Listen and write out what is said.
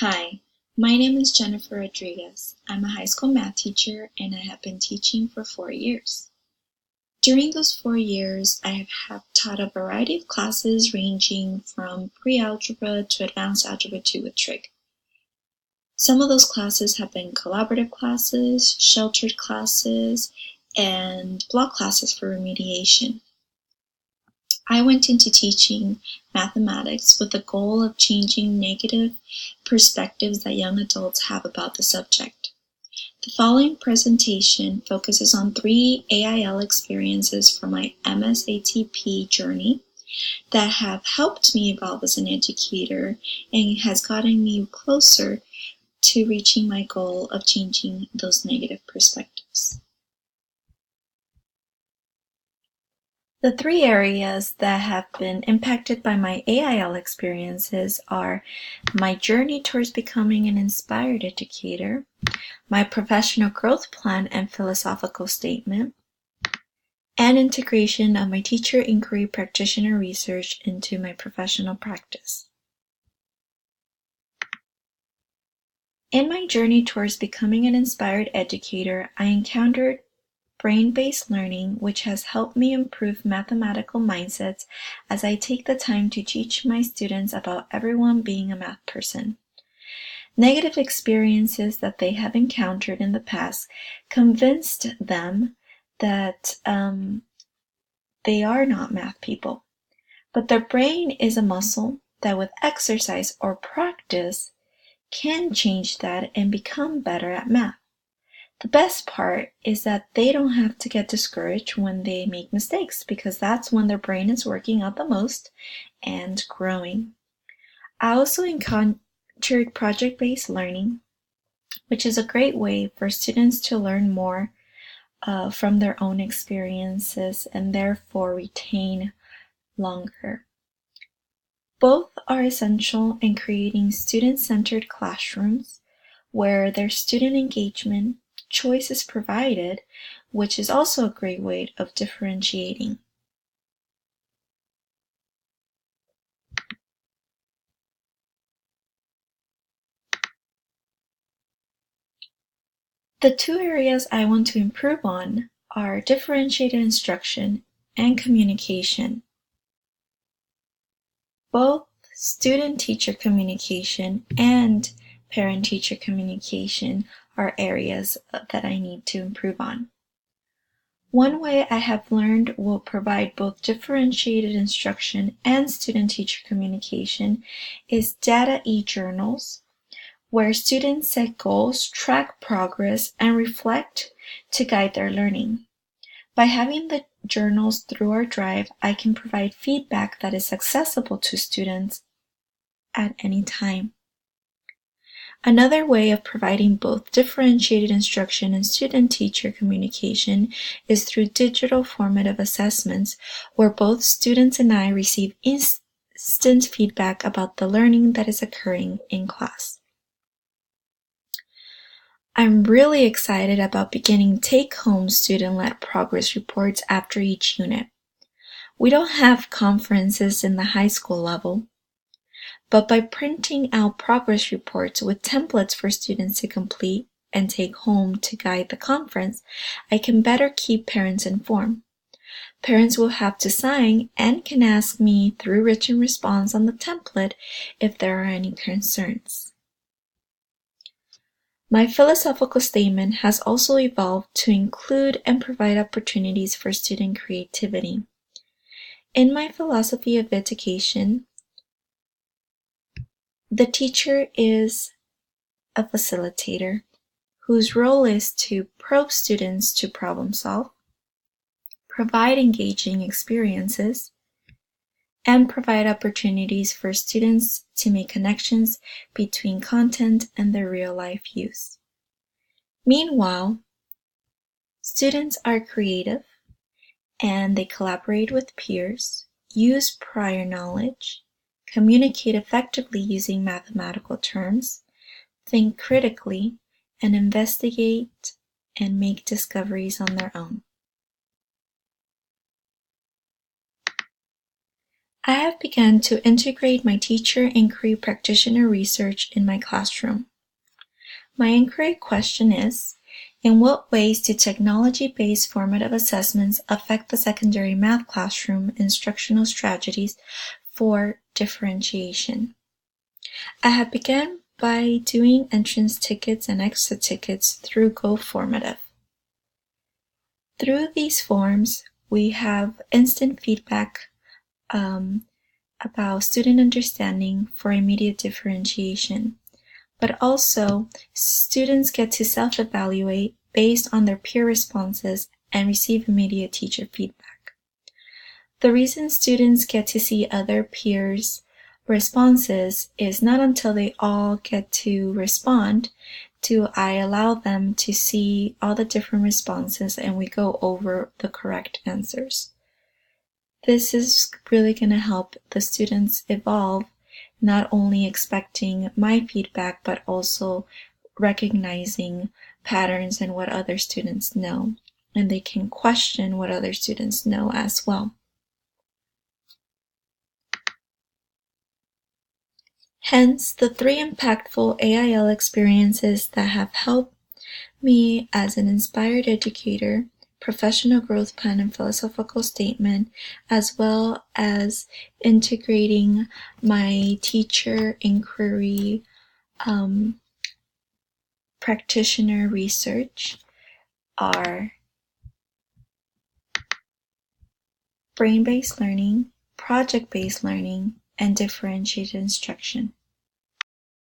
Hi, my name is Jennifer Rodriguez. I'm a high school math teacher and I have been teaching for 4 years. During those 4 years, I have taught a variety of classes ranging from pre-algebra to advanced algebra 2 with trig. Some of those classes have been collaborative classes, sheltered classes, and block classes for remediation. I went into teaching mathematics with the goal of changing negative perspectives that young adults have about the subject. The following presentation focuses on 3 AIL experiences from my MSATP journey that have helped me evolve as an educator and has gotten me closer to reaching my goal of changing those negative perspectives. The 3 areas that have been impacted by my AIL experiences are my journey towards becoming an inspired educator, my professional growth plan and philosophical statement, and integration of my teacher inquiry practitioner research into my professional practice. In my journey towards becoming an inspired educator, I encountered brain-based learning, which has helped me improve mathematical mindsets as I take the time to teach my students about everyone being a math person. Negative experiences that they have encountered in the past convinced them that they are not math people. But their brain is a muscle that with exercise or practice can change that and become better at math. The best part is that they don't have to get discouraged when they make mistakes because that's when their brain is working out the most and growing. I also encountered project-based learning, which is a great way for students to learn more from their own experiences and therefore retain longer. Both are essential in creating student-centered classrooms where there's student engagement, choice is provided, which is also a great way of differentiating. The 2 areas I want to improve on are differentiated instruction and communication. Both student-teacher communication and parent-teacher communication are areas that I need to improve on. One way I have learned will provide both differentiated instruction and student-teacher communication is data e-journals, where students set goals, track progress, and reflect to guide their learning. By having the journals through our drive, I can provide feedback that is accessible to students at any time. Another way of providing both differentiated instruction and student-teacher communication is through digital formative assessments, where both students and I receive instant feedback about the learning that is occurring in class. I'm really excited about beginning take-home student-led progress reports after each unit. We don't have conferences in the high school level, but by printing out progress reports with templates for students to complete and take home to guide the conference, I can better keep parents informed. Parents will have to sign and can ask me through written response on the template if there are any concerns. My philosophical statement has also evolved to include and provide opportunities for student creativity. In my philosophy of education, the teacher is a facilitator whose role is to probe students to problem solve, provide engaging experiences, and provide opportunities for students to make connections between content and their real-life use. Meanwhile, students are creative and they collaborate with peers, use prior knowledge, communicate effectively using mathematical terms, think critically, and investigate and make discoveries on their own. I have have begun to integrate my teacher inquiry practitioner research in my classroom. My inquiry question is, in what ways do technology-based formative assessments affect the secondary math classroom instructional strategies for differentiation? I have begun by doing entrance tickets and exit tickets through GoFormative. Through these forms, we have instant feedback about student understanding for immediate differentiation, but also students get to self-evaluate based on their peer responses and receive immediate teacher feedback. The reason students get to see other peers' responses is not until they all get to respond do I allow them to see all the different responses and we go over the correct answers. This is really going to help the students evolve, not only expecting my feedback, but also recognizing patterns and what other students know. And they can question what other students know as well. Hence, the 3 impactful AIL experiences that have helped me as an inspired educator, professional growth plan and philosophical statement, as well as integrating my teacher inquiry practitioner research are brain-based learning, project-based learning, and differentiated instruction.